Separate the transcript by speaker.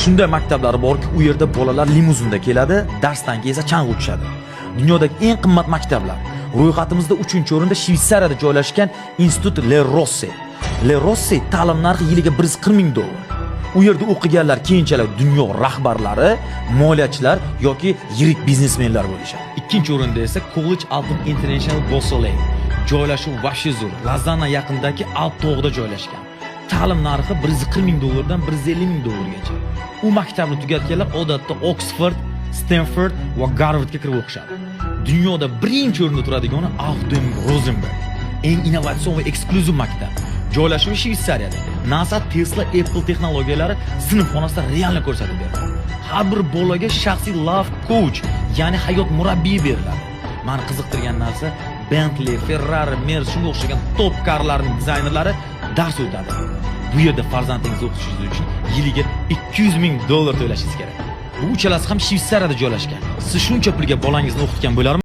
Speaker 1: Shunday maktablar borki, u yerda bolalar limuzinda keladi, darsdan keyin esa chang'i uchadi. Dunyodagi eng qimmat maktablar. Ro'yxatimizda 3-o'rinda Shveysariyada joylashgan Institut Le Rossi. Le Rossi ta'lim narxi yiliga $140,000. U yerda o'qiganlar keyinchalik dunyo rahbarlari, moliyachilar yoki yirik biznesmenlar bo'lishadi. 2-o'rinda esa College Alton International Beausoleil. Joylashuvi vashshi zo'r. Lazana yaqinidagi Alp tog'ida joylashgan. Ta'lim narxi $140,000 dan $150,000gacha. U maktabni tugatganlar odatda Oxford, Stanford va Garvardga kirib o'qishadi. Dunyoda birinchi o'rinda turadigani Autumn Rosenberg. Eng innovatsion va eksklyuziv maktab. Joylashuvi Shveysariyada. NASA, Tesla, Apple texnologiyalari sinfxonasida realni ko'rsatib beradi. Har bir bolaga shaxsiy life coach, ya'ni hayot murabbiyi beriladi. Meni qiziqtirgan narsa Bentley, Ferrari, Mercedes shunga o'xshagan top karlarning dizaynerlari dars o'tadi. Bu yerda farzandingizni o'qitishingiz uchun yiliga $200,000 to'lashingiz kerak. Bu uchalasi ham Shveysariyada joylashgan. Siz shuncha pulga bolangizni o'qitgan bo'larmi?